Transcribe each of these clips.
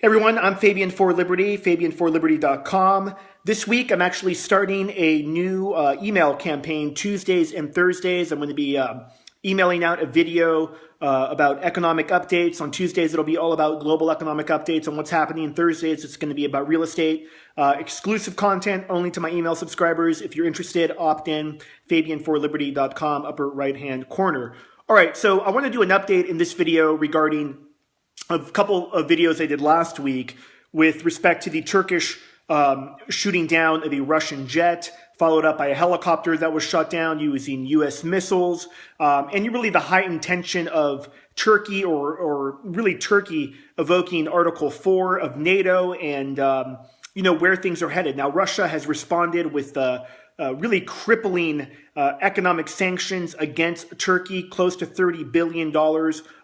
Everyone, I'm Fabian for Liberty, fabianforliberty.com. This week, I'm actually starting a new email campaign, Tuesdays and Thursdays. I'm going to be emailing out a video about economic updates. On Tuesdays, it'll be all about global economic updates on what's happening. On Thursdays, it's going to be about real estate. Exclusive content only to my email subscribers. If you're interested, opt in, fabianforliberty.com, upper right-hand corner. All right, so I want to do an update in this video regarding a couple of videos I did last week with respect to the Turkish shooting down of a Russian jet, followed up by a helicopter that was shot down using U.S. missiles, and really the heightened tension of Turkey, or really Turkey evoking Article 4 of NATO and, where things are headed. Now, Russia has responded with really crippling economic sanctions against Turkey. Close to $30 billion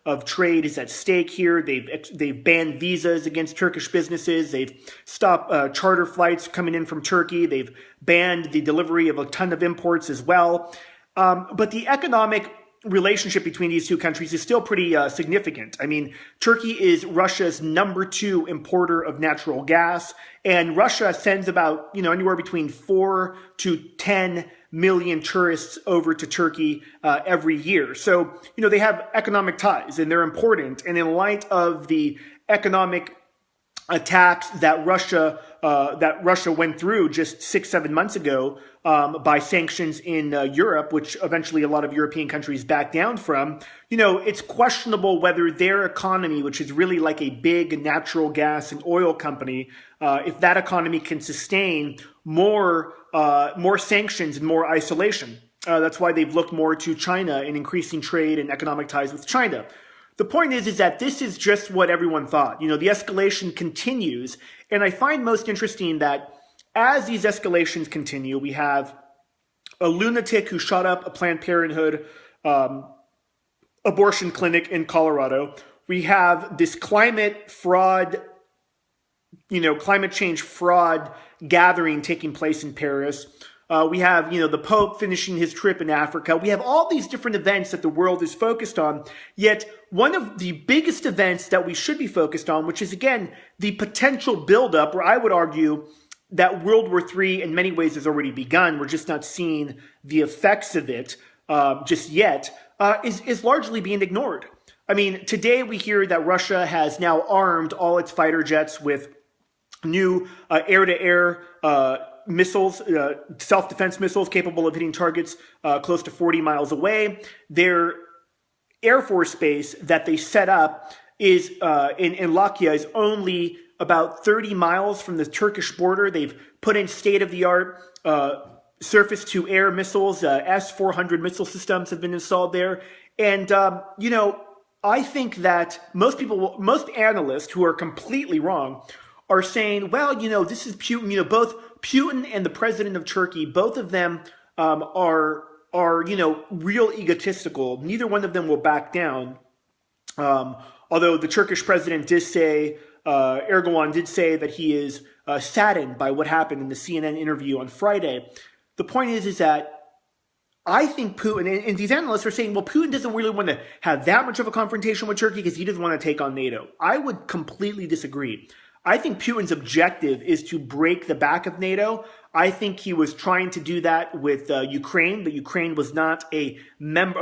of trade is at stake here. They've banned visas against Turkish businesses. They've stopped charter flights coming in from Turkey. They've banned the delivery of a ton of imports as well. But the economic relationship between these two countries is still pretty significant. I mean, Turkey is Russia's #2 importer of natural gas, and Russia sends about, anywhere between 4 to 10 million tourists over to Turkey every year. So, they have economic ties and they're important. And in light of the economic attacks that Russia went through just 6-7 months ago by sanctions in Europe, which eventually a lot of European countries backed down from, it's questionable whether their economy, which is really like a big natural gas and oil company, if that economy can sustain more sanctions and more isolation. That's why they've looked more to China and increasing trade and economic ties with China. The point is that this is just what everyone thought. The escalation continues. And I find most interesting that as these escalations continue, we have a lunatic who shot up a Planned Parenthood abortion clinic in Colorado. We have this climate change fraud gathering taking place in Paris. We have, the Pope finishing his trip in Africa. We have all these different events that the world is focused on. Yet one of the biggest events that we should be focused on, which is, again, the potential buildup, where I would argue that World War III in many ways has already begun. We're just not seeing the effects of it just yet, is largely being ignored. I mean, today we hear that Russia has now armed all its fighter jets with new air-to-air missiles, self-defense missiles capable of hitting targets close to 40 miles away. Their Air Force base that they set up is in Lakia is only about 30 miles from the Turkish border. They've put in state-of-the-art surface-to-air missiles. S-400 missile systems have been installed there. And, I think that most analysts who are completely wrong are saying, well, this is Putin. Both Putin and the president of Turkey, both of them are real egotistical. Neither one of them will back down. Although the Turkish president did say, Erdogan did say that he is saddened by what happened in the CNN interview on Friday. The point is that I think Putin, and these analysts are saying, well, Putin doesn't really want to have that much of a confrontation with Turkey because he doesn't want to take on NATO. I would completely disagree. I think Putin's objective is to break the back of NATO. I think he was trying to do that with Ukraine, but Ukraine was not a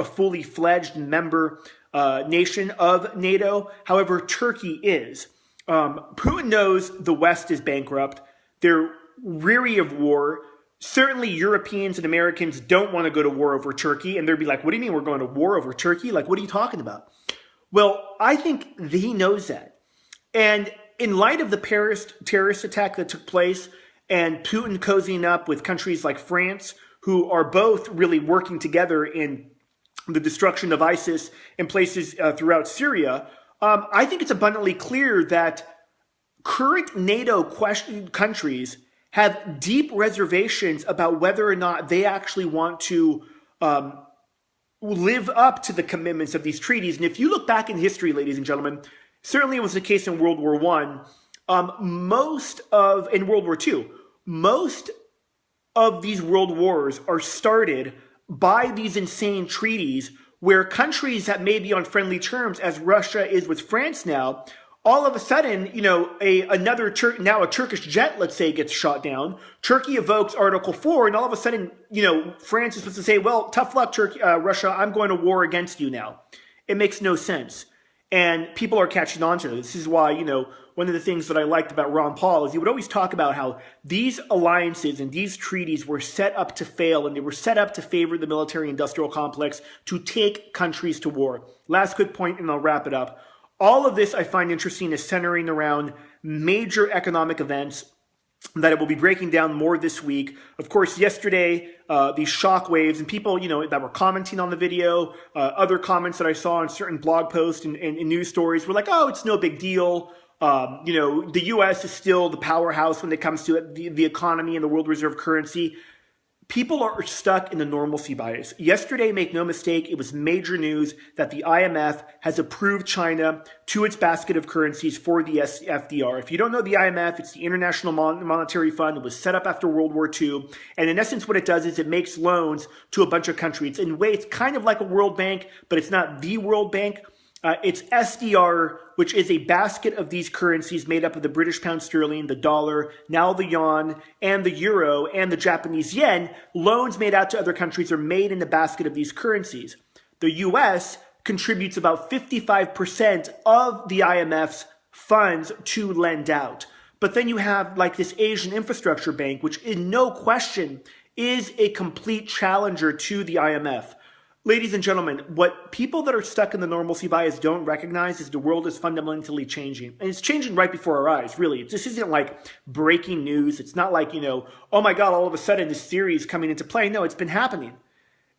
fully fledged member nation of NATO. However, Turkey is. Putin knows the West is bankrupt. They're weary of war. Certainly Europeans and Americans don't want to go to war over Turkey. And they'd be like, what do you mean we're going to war over Turkey? Like, what are you talking about? Well, I think he knows that. And in light of the Paris terrorist attack that took place and Putin cozying up with countries like France, who are both really working together in the destruction of ISIS in places throughout Syria, I think it's abundantly clear that current NATO countries have deep reservations about whether or not they actually want to live up to the commitments of these treaties. And if you look back in history, ladies and gentlemen, certainly it was the case in World War I. In World War II, most of these world wars are started by these insane treaties where countries that may be on friendly terms, as Russia is with France now, all of a sudden, now a Turkish jet, let's say, gets shot down. Turkey evokes Article 4, and all of a sudden, France is supposed to say, well, tough luck, Russia, I'm going to war against you now. It makes no sense. And people are catching on to this. This is why, one of the things that I liked about Ron Paul is he would always talk about how these alliances and these treaties were set up to fail, and they were set up to favor the military-industrial complex to take countries to war. Last quick point, and I'll wrap it up. All of this I find interesting is centering around major economic events that I will be breaking down more this week. Of course, yesterday, these shock waves and people, that were commenting on the video, other comments that I saw on certain blog posts and news stories were like, oh, it's no big deal. The U.S. is still the powerhouse when it comes to the economy and the world reserve currency. People are stuck in the normalcy bias. Yesterday, make no mistake, it was major news that the IMF has approved China to its basket of currencies for the FDR. If you don't know the IMF, it's the International Monetary Fund. It was set up after World War II. And in essence, what it does is it makes loans to a bunch of countries. In a way, it's kind of like a World Bank, but it's not the World Bank. It's SDR, which is a basket of these currencies made up of the British pound sterling, the dollar, now the yuan, and the euro, and the Japanese yen. Loans made out to other countries are made in the basket of these currencies. The U.S. contributes about 55% of the IMF's funds to lend out. But then you have like this Asian Infrastructure Bank, which in no question is a complete challenger to the IMF. Ladies and gentlemen, what people that are stuck in the normalcy bias don't recognize is the world is fundamentally changing. And it's changing right before our eyes, really. This isn't like breaking news. It's not like, oh my God, all of a sudden this theory is coming into play. No, it's been happening.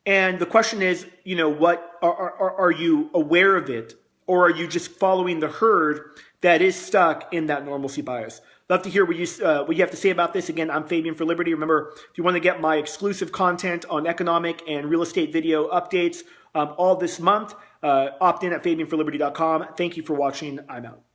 And the question is, what are you aware of it? Or are you just following the herd that is stuck in that normalcy bias? Love to hear what you have to say about this. Again, I'm Fabian for Liberty. Remember, if you want to get my exclusive content on economic and real estate video updates all this month, opt in at fabianforliberty.com. Thank you for watching. I'm out.